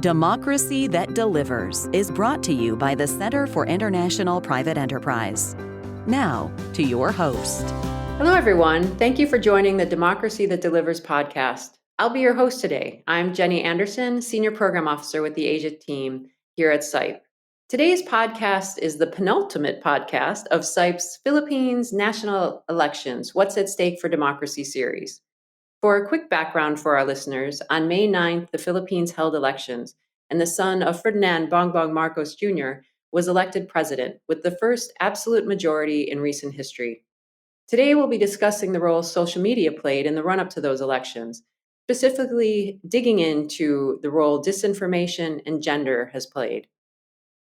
Democracy That Delivers is brought to you by the Center for International Private Enterprise. Now, to your host. Hello, everyone. Thank you for joining the Democracy That Delivers podcast. I'll be your host today. I'm Jenny Anderson, Senior Program Officer with the Asia team here at SIPE. Today's podcast is the penultimate podcast of SIPE's Philippines National Elections, What's at Stake for Democracy series. For a quick background for our listeners, on May 9th, the Philippines held elections, and the son of Ferdinand Bongbong Marcos Jr. was elected president with the first absolute majority in recent history. Today, we'll be discussing the role social media played in the run-up to those elections, specifically digging into the role disinformation and gender has played.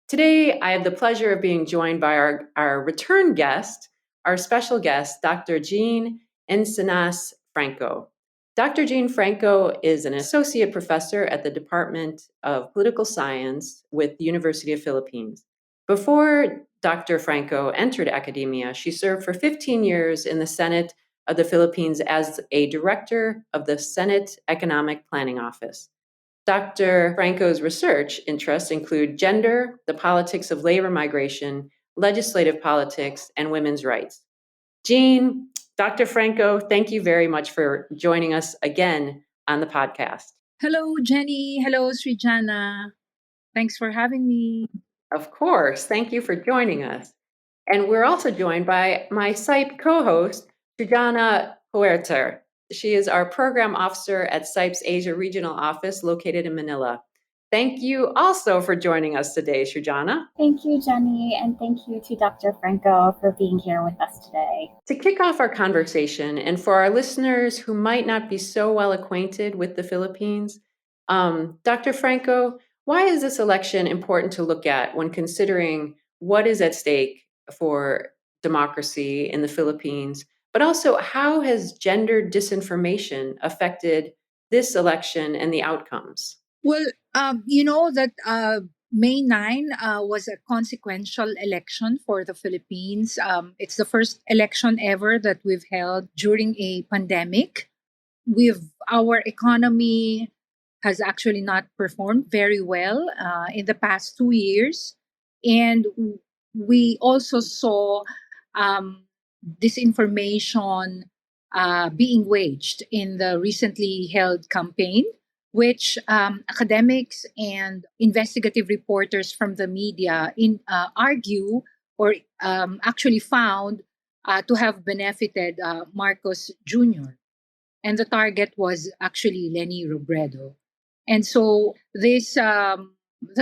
Today, I have the pleasure of being joined by our return guest, our special guest, Dr. Jean Encinas Franco. Dr. Jean Franco is an associate professor at the Department of Political Science with the University of Philippines. Before Dr. Franco entered academia, she served for 15 years in the Senate of the Philippines as a director of the Senate Economic Planning Office. Dr. Franco's research interests include gender, the politics of labor migration, legislative politics, and women's rights. Jean, Dr. Franco, thank you very much for joining us again on the podcast. Hello, Jenny. Hello, Srijana. Thanks for having me. Of course. Thank you for joining us. And we're also joined by my SIPE co-host, Srijana Huerta. She is our program officer at SIPE's Asia Regional Office located in Manila. Thank you also for joining us today, Srijana. Thank you, Jenny, and thank you to Dr. Franco for being here with us today. To kick off our conversation, and for our listeners who might not be so well acquainted with the Philippines, Dr. Franco, why is this election important to look at when considering what is at stake for democracy in the Philippines, but also how has gender disinformation affected this election and the outcomes? Well, you know that May 9 was a consequential election for the Philippines. It's the first election ever that we've held during a pandemic. Our economy has actually not performed very well in the past 2 years. And we also saw disinformation being waged in the recently held campaign, which academics and investigative reporters from the media argue or actually found to have benefited Marcos Jr. And the target was actually Leni Robredo. And so the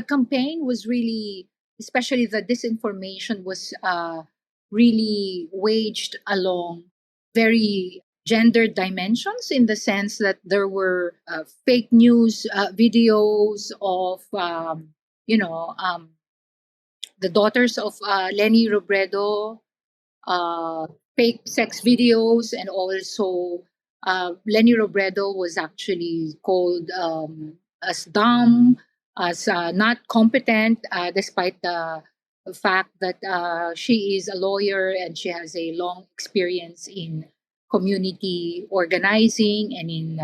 campaign was really, especially the disinformation was really waged along very gendered dimensions in the sense that there were fake news videos of, the daughters of Leni Robredo, fake sex videos, and also Leni Robredo was actually called as dumb, as not competent, despite the fact that she is a lawyer and she has a long experience in community organizing and in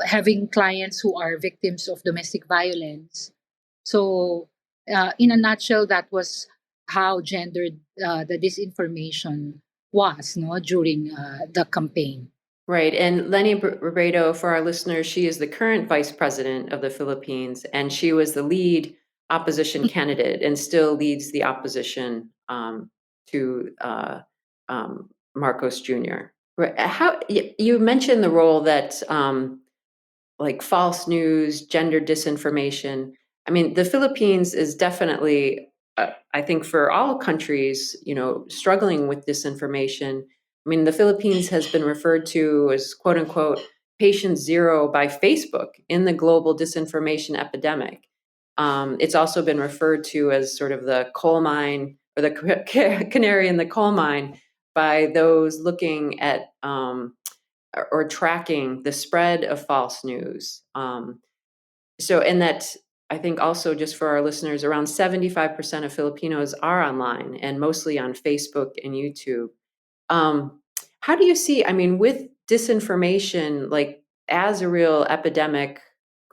having clients who are victims of domestic violence. So in a nutshell, that was how gendered the disinformation was during the campaign. Right. And Leni Robredo, for our listeners, she is the current vice president of the Philippines, and she was the lead opposition candidate and still leads the opposition to Marcos Jr. How you mentioned the role that like false news, gender disinformation. I mean, the Philippines is definitely, I think, for all countries, struggling with disinformation. I mean, the Philippines has been referred to as "quote unquote" patient zero by Facebook in the global disinformation epidemic. It's also been referred to as sort of the coal mine or the canary in the coal mine by those looking at or tracking the spread of false news. And that, I think also just for our listeners, around 75% of Filipinos are online and mostly on Facebook and YouTube. How do you see, with disinformation, like as a real epidemic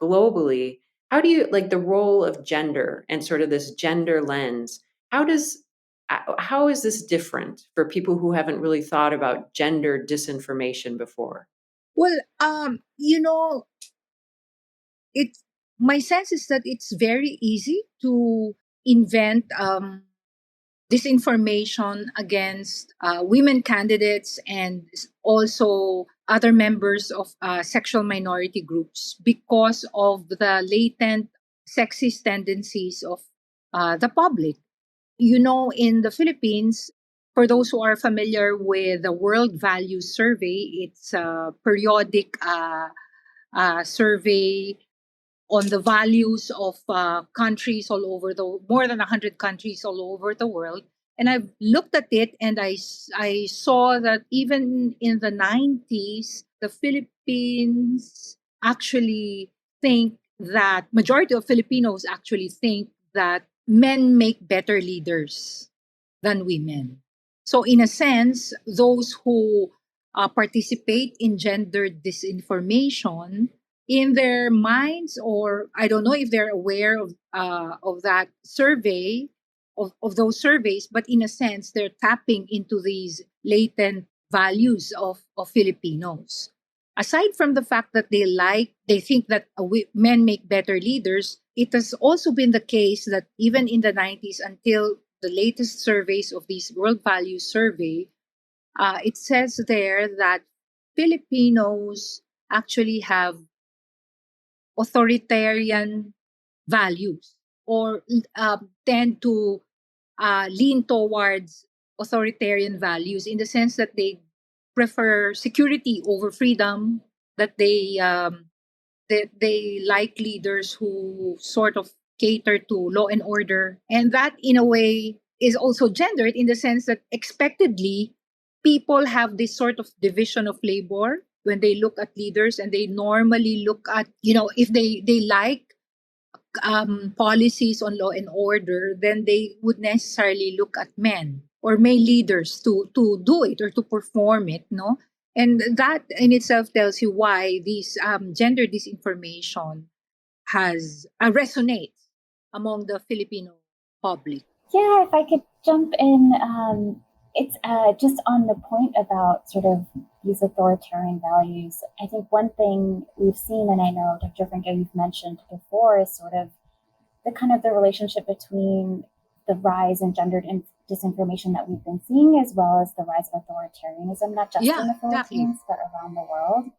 globally, how do you like the role of gender and sort of this gender lens? How does how is this different for people who haven't really thought about gender disinformation before? Well, it my sense is that it's very easy to invent disinformation against women candidates and also other members of sexual minority groups because of the latent sexist tendencies of the public. In the Philippines, for those who are familiar with the World Values Survey, it's a periodic survey on the values of countries all over the more than 100 countries all over the world. And I've looked at it and I saw that even in the 90s, the Philippines actually think that majority of Filipinos actually think that men make better leaders than women. So in a sense, those who participate in gender disinformation in their minds, or I don't know if they're aware of that survey, of those surveys, but in a sense they're tapping into these latent values of Filipinos. Aside from the fact that they think that men make better leaders, it has also been the case that even in the 90s until the latest surveys of these World Values Survey, it says there that Filipinos actually have authoritarian values or tend to lean towards authoritarian values in the sense that they prefer security over freedom, that they like leaders who sort of cater to law and order. And that, in a way, is also gendered in the sense that expectedly, people have this sort of division of labor when they look at leaders, and they normally look at, if they like policies on law and order, then they would necessarily look at men or male leaders to do it or to perform it, no? And that in itself tells you why these gender disinformation has resonates among the Filipino public. Yeah, if I could jump in, it's just on the point about sort of these authoritarian values. I think one thing we've seen, and I know Dr. Franco, you've mentioned before, is sort of the relationship between the rise in gendered disinformation that we've been seeing, as well as the rise of authoritarianism, not just Yeah, in the exactly. Philippines, but around the world.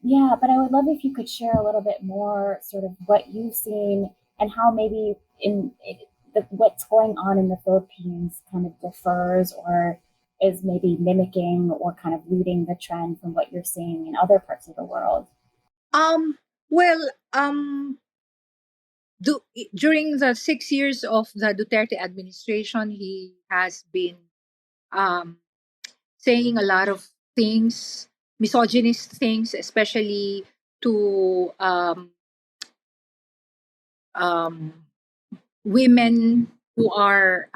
Yeah, but I would love if you could share a little bit more, sort of what you've seen and how maybe what's going on in the Philippines kind of differs or is maybe mimicking or kind of leading the trend from what you're seeing in other parts of the world. Um, well, during the 6 years of the Duterte administration, he has been um, saying a lot of things, misogynist things, especially to um, women who are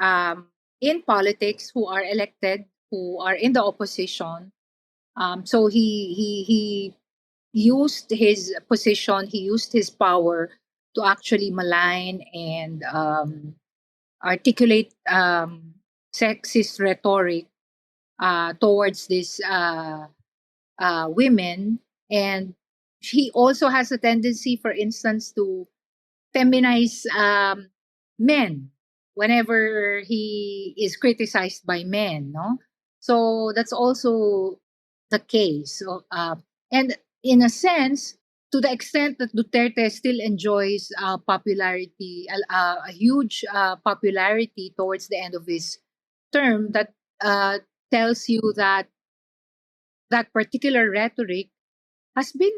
in politics, who are elected, who are in the opposition. So he used his position, he used his power to actually malign and articulate sexist rhetoric towards these women. And he also has a tendency, for instance, to feminize men whenever he is criticized by men, no? So that's also the case. So, and in a sense, to the extent that Duterte still enjoys popularity, a huge popularity towards the end of his term, that uh, tells you that that particular rhetoric has been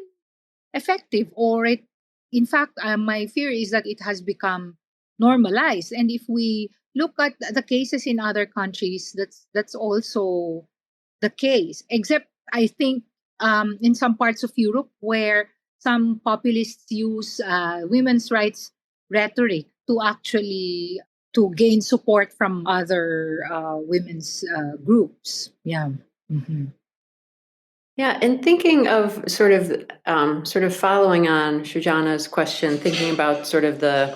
effective, or it in fact my fear is that it has become normalized. And if we look at the cases in other countries, that's also the case, except I think in some parts of Europe where some populists use women's rights rhetoric to actually to gain support from other women's groups. Yeah. Mhm. Yeah, and thinking of sort of following on Shujana's question, thinking about sort of the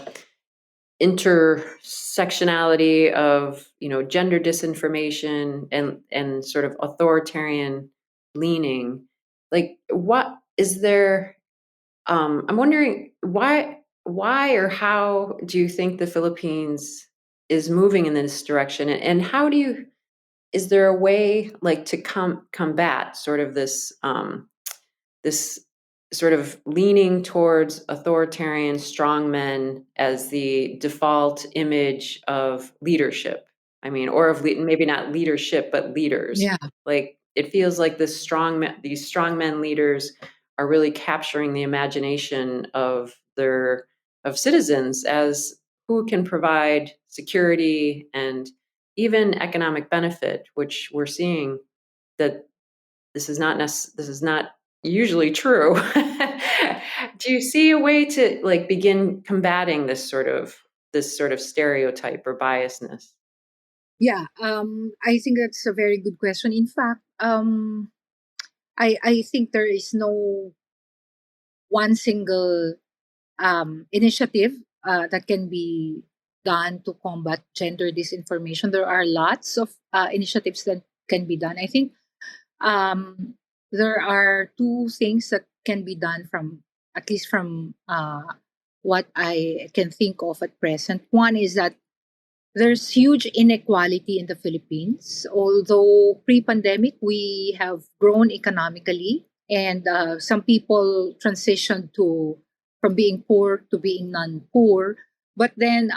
intersectionality of gender disinformation and sort of authoritarian leaning. Like, what is there? I'm wondering why or how do you think the Philippines is moving in this direction, and how do you? Is there a way like to combat sort of this sort of leaning towards authoritarian strongmen as the default image of leadership? I mean, or of maybe not leadership, but leaders. Yeah. Like it feels like these strongmen leaders are really capturing the imagination of citizens as who can provide security and even economic benefit, which we're seeing that this is not usually true. Do you see a way to like begin combating this sort of stereotype or biasness? Yeah, I think that's a very good question. In fact, I think there is no one single initiative that can be done to combat gender disinformation. There are lots of initiatives that can be done. I think um, there are two things that can be done from at least from what I can think of at present. One is that there's huge inequality in the Philippines. Although pre-pandemic we have grown economically, and some people transitioned to from being poor to being non-poor, but then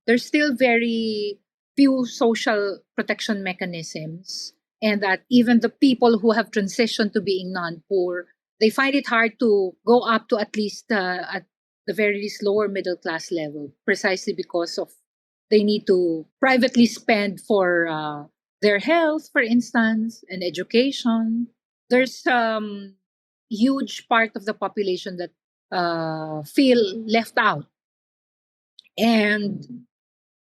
there's still very few social protection mechanisms, and that even the people who have transitioned to being non-poor, they find it hard to go up to at least at the very least lower middle class level, precisely because of they need to privately spend for their health, for instance, and education. There's huge part of the population that feel left out, and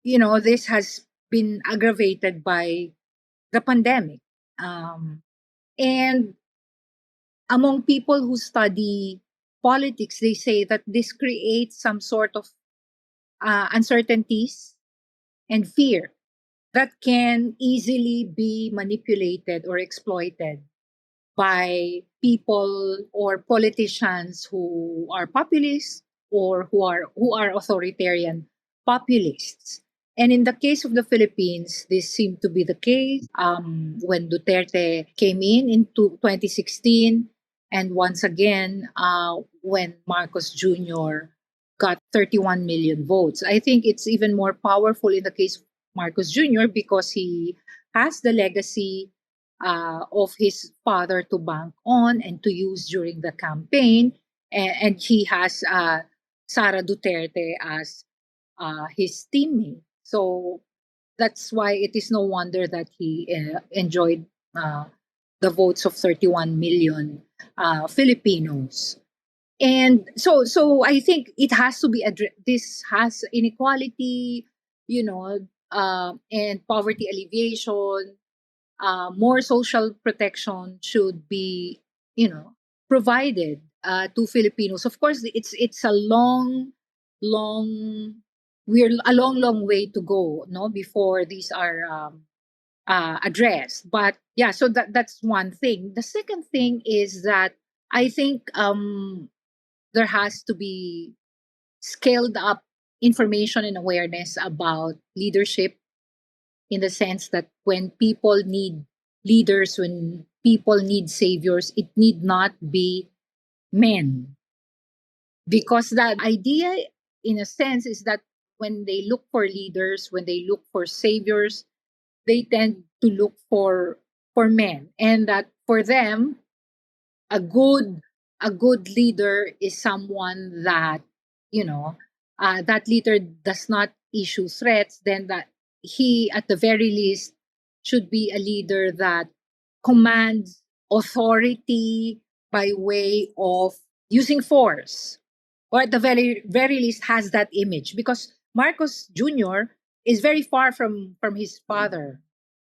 this has been aggravated by the pandemic. And among people who study politics, they say that this creates some sort of uncertainties and fear that can easily be manipulated or exploited by people or politicians who are populists or who are authoritarian populists. And in the case of the Philippines, this seemed to be the case when Duterte came in 2016, and once again when Marcos Jr. got 31 million votes. I think it's even more powerful in the case of Marcos Jr. because he has the legacy of his father to bank on and to use during the campaign. And he has Sara Duterte as his teammate. So that's why it is no wonder that he enjoyed uh, the votes of 31 million Filipinos. And so I think it has to be this has inequality, and poverty alleviation, more social protection should be, provided to Filipinos. Of course, it's a long, we're a long way to go, no, before these are addressed. But yeah, so that's one thing. The second thing is that I think there has to be scaled up information and awareness about leadership, in the sense that when people need leaders, when people need saviors, it need not be men. Because that idea, in a sense, is that when they look for leaders, when they look for saviors, they tend to look for men. And that for them, a good leader is someone that that leader does not issue threats, then that he at the very least should be a leader that commands authority by way of using force, or at the very least has that image, because Marcos Jr. is very far from his father,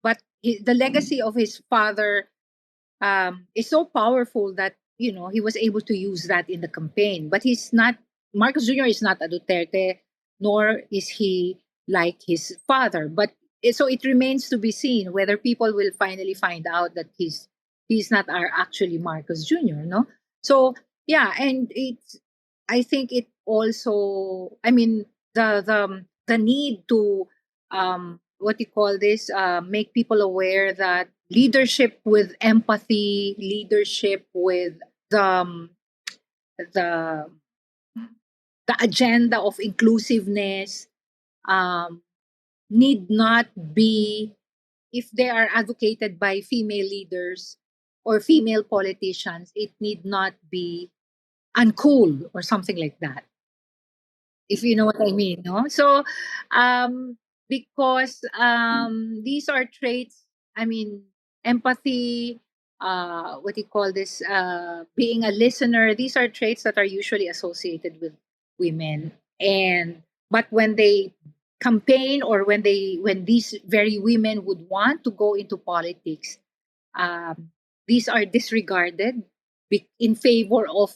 but the legacy of his father is so powerful that he was able to use that in the campaign. But he's not. Marcos Jr. is not a Duterte, nor is he like his father. But so it remains to be seen whether people will finally find out that he's not our actually Marcos Jr. No, so yeah, and it's. I think it also. I mean, the need to what you call this, make people aware that leadership with empathy, leadership with the the the agenda of inclusiveness, um, need not be, if they are advocated by female leaders or female politicians, it need not be uncool or something like that, if you know what I mean, no? So, um, because these are traits. I mean, empathy. What do you call this? Being a listener. These are traits that are usually associated with women. And but when they campaign, or when these very women would want to go into politics, um, these are disregarded in favor of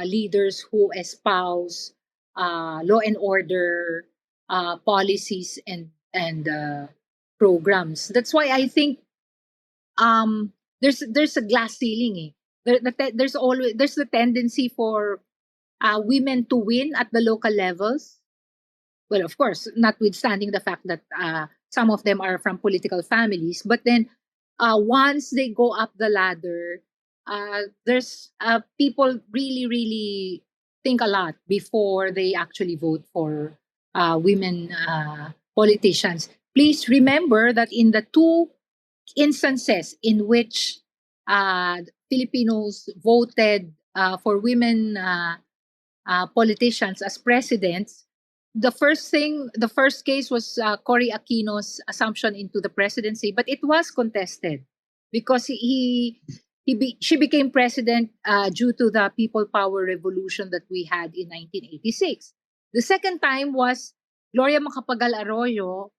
leaders who espouse law and order policies and programs. That's why I think there's a glass ceiling. Eh. There's the tendency for women to win at the local levels. Well, of course, notwithstanding the fact that some of them are from political families, but then once they go up the ladder, there's people really think a lot before they actually vote for women politicians. Please remember that in the two instances in which Filipinos voted for women politicians as presidents, the first case was Cory Aquino's assumption into the presidency, but it was contested because she became president due to the People Power Revolution that we had in 1986. The second time was Gloria Macapagal Arroyo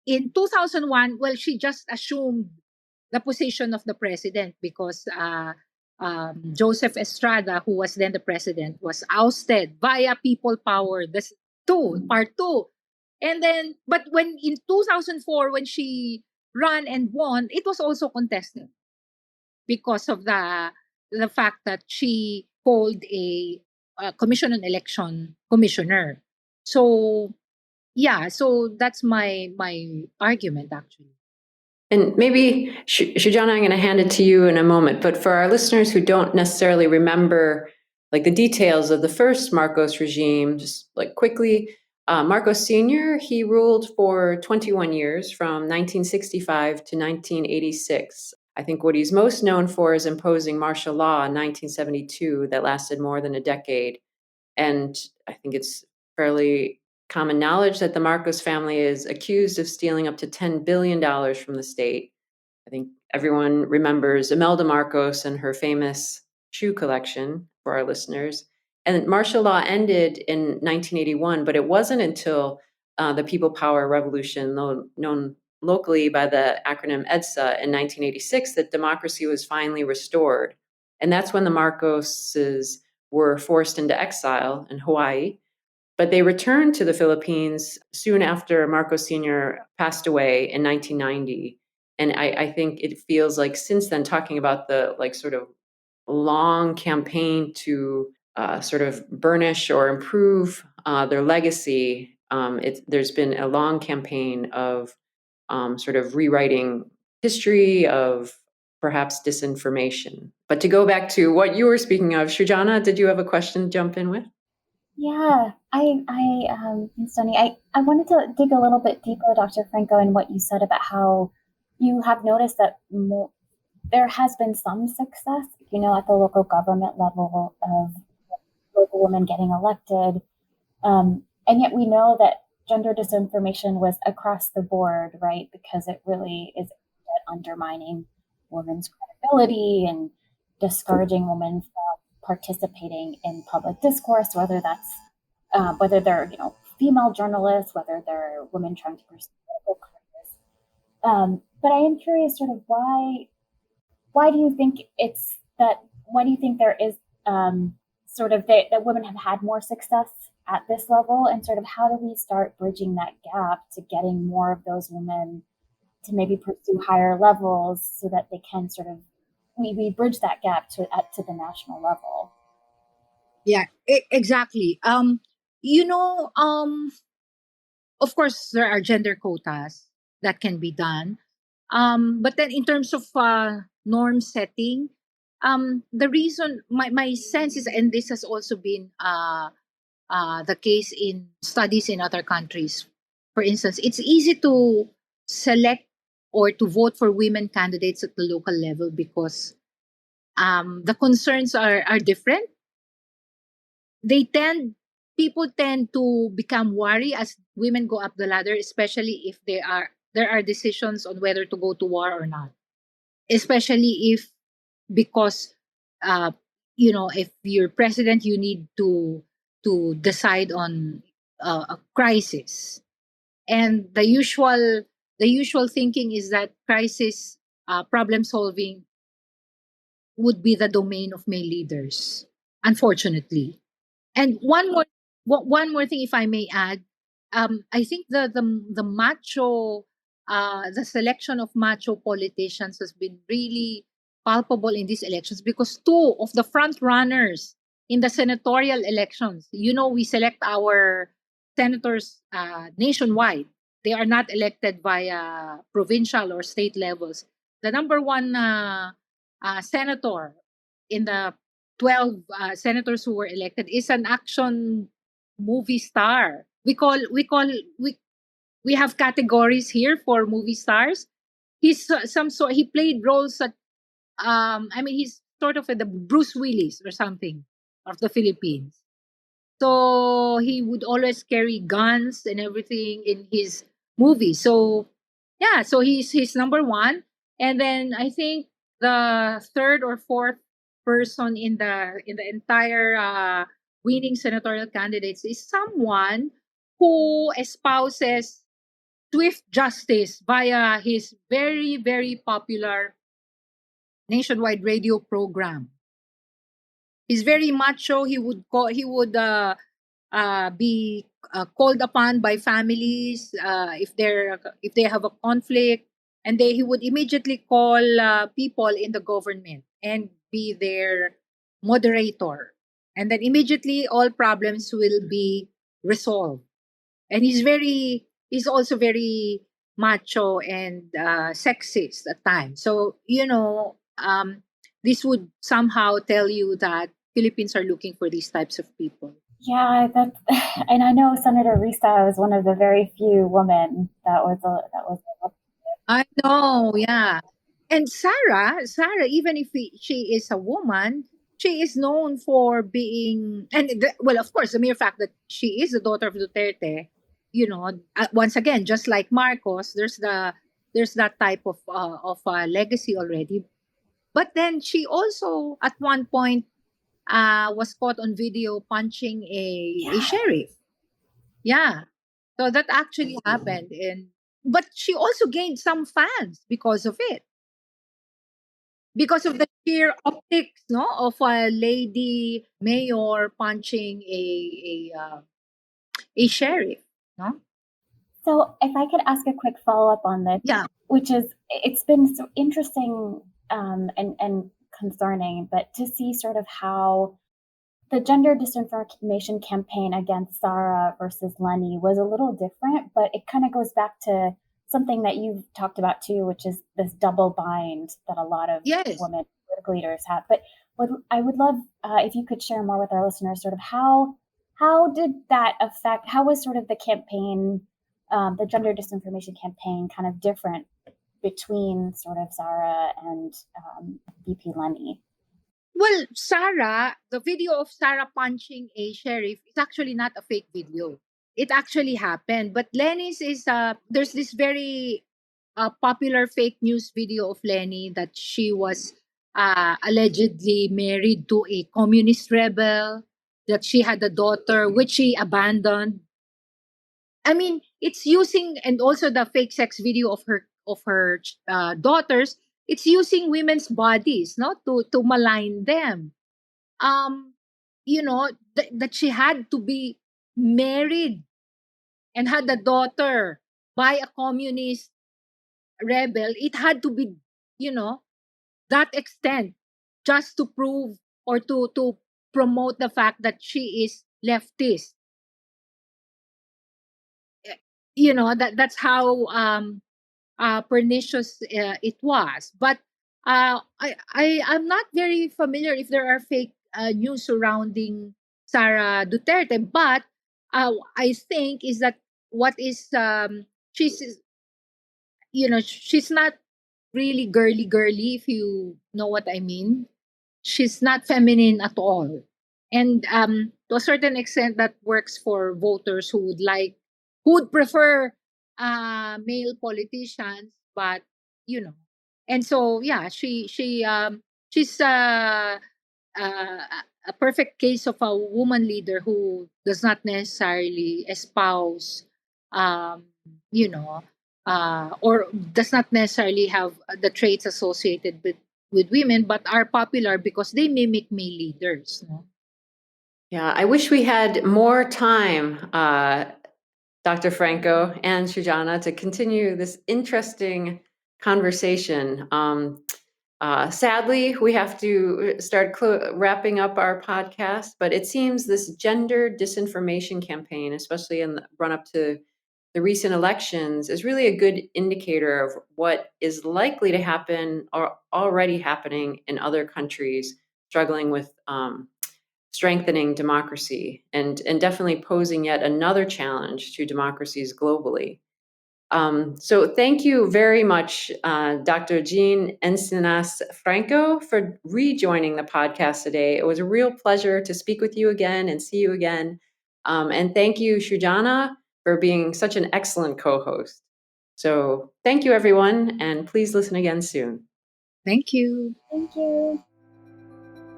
in 2001. Well, she just assumed the position of the president because Joseph Estrada, who was then the president, was ousted via people power. That's part two. And then, but when in 2004, when she ran and won, it was also contested because of the fact that she called a commission on election commissioner. So yeah, so that's my argument actually. And maybe, Shujana, I'm going to hand it to you in a moment. But for our listeners who don't necessarily remember like the details of the first Marcos regime, just like quickly, Marcos Sr., he ruled for 21 years from 1965 to 1986. I think what he's most known for is imposing martial law in 1972 that lasted more than a decade. And I think it's fairly common knowledge that the Marcos family is accused of stealing up to $10 billion from the state. I think everyone remembers Imelda Marcos and her famous shoe collection for our listeners. And martial law ended in 1981, but it wasn't until the People Power Revolution, known locally by the acronym EDSA, in 1986, that democracy was finally restored. And that's when the Marcoses were forced into exile in Hawaii. But they returned to the Philippines soon after Marcos Sr. passed away in 1990. And I think it feels like since then, talking about the like sort of long campaign to sort of burnish or improve their legacy, there's been a long campaign of sort of rewriting history, of perhaps disinformation. But to go back to what you were speaking of, Shujana, did you have a question to jump in with? Yeah, thanks, Tony. I wanted to dig a little bit deeper, Dr. Franco, in what you said about how you have noticed that there has been some success, at the local government level of local women getting elected. And yet we know that gender disinformation was across the board, right? Because it really is undermining women's credibility and discouraging women from participating in public discourse, whether they're female journalists, whether they're women trying to pursue political careers. But I am curious, sort of, why why do you think it's that? Why do you think there is sort of that women have had more success at this level, and sort of how do we start bridging that gap to getting more of those women to maybe pursue higher levels so that they can sort of we bridge that gap to the national level. Yeah, exactly. You know, of course, there are gender quotas that can be done. But then, in terms of norm setting, the reason my sense is, and this has also been the case in studies in other countries. For instance, it's easy to select or to vote for women candidates at the local level because the concerns are different. They tend People tend to become worried as women go up the ladder, especially if there are decisions on whether to go to war or not. Especially if because uh, if you're president, you need to decide on a crisis, and the usual thinking is that crisis problem solving would be the domain of male leaders, unfortunately. And one more thing, if I may add, I think the macho, the selection of macho politicians has been really palpable in these elections because two of the front runners in the senatorial elections, we select our senators nationwide. They are not elected via provincial or state levels. The number one senator in the 12 senators who were elected is an action movie star. We have categories here for movie stars. He's some sort he played roles that he's sort of the Bruce Willis or something of the Philippines. So he would always carry guns and everything in his movie. So yeah, so he's number one. And then I think the third or fourth person in the entire winning senatorial candidates is someone who espouses swift justice via his very, very popular nationwide radio program. He's very macho. He would be called upon by families if they have a conflict, and he would immediately call people in the government and be their moderator, and then immediately all problems will be resolved. And he's also very macho and sexist at times. So this would somehow tell you that Philippines are looking for these types of people. Yeah, that's and I know Senator Risa was one of the very few women that was I know, yeah. And Sarah, even if she is a woman, she is known for being, well, of course, the mere fact that she is the daughter of Duterte, once again, just like Marcos, there's that type of legacy already. But then she also, at one point, was caught on video punching a sheriff. Yeah. So that actually happened, and but she also gained some fans because of it, because of the sheer optics, no, of a lady mayor punching a sheriff, no. So, if I could ask a quick follow up on this, Yeah. which is it's been so interesting and concerning, but to see sort of how the gender disinformation campaign against Sarah versus Lenny was a little different, but it kind of goes back to something that you've talked about too, which is this double bind that a lot of Yes. women political leaders have. But I would love if you could share more with our listeners, sort of how did that affect? How was sort of the campaign, the gender disinformation campaign, kind of different between sort of Sarah and VP Lenny? Well, the video of Sarah punching a sheriff is actually not a fake video. It actually happened. But Lenny's is there's this very popular fake news video of Lenny that she was allegedly married to a communist rebel, that she had a daughter which she abandoned. I mean, it's using, and also the fake sex video of her daughters. it's using women's bodies, no, to malign them. That she had to be married and had a daughter by a communist rebel. It had to be, you know, that extent, just to prove or to promote the fact that she is leftist. That's how pernicious it was. But I'm not very familiar if there are fake news surrounding Sara Duterte. But I think is that what is she's she's not really girly, if you know what I mean. She's not feminine at all. And to a certain extent, that works for voters who would prefer male politicians, but you know. And so, yeah, she's a perfect case of a woman leader who does not necessarily espouse, um, you know, or does not necessarily have the traits associated with women, but are popular because they mimic male leaders. No? Yeah, I wish we had more time, Dr. Franco and Sujana, to continue this interesting conversation. Sadly, we have to start wrapping up our podcast, but it seems this gender disinformation campaign, especially in the run up to the recent elections, is really a good indicator of what is likely to happen or already happening in other countries struggling with strengthening democracy, and definitely posing yet another challenge to democracies globally. So thank you very much, Dr. Jean Encinas Franco, for rejoining the podcast today. It was a real pleasure to speak with you again and see you again. And thank you, Shujana, for being such an excellent co-host. So thank you, everyone, and please listen again soon. Thank you. Thank you.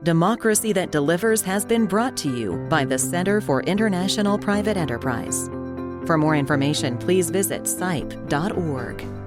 Democracy That Delivers has been brought to you by the Center for International Private Enterprise. For more information, please visit cipe.org.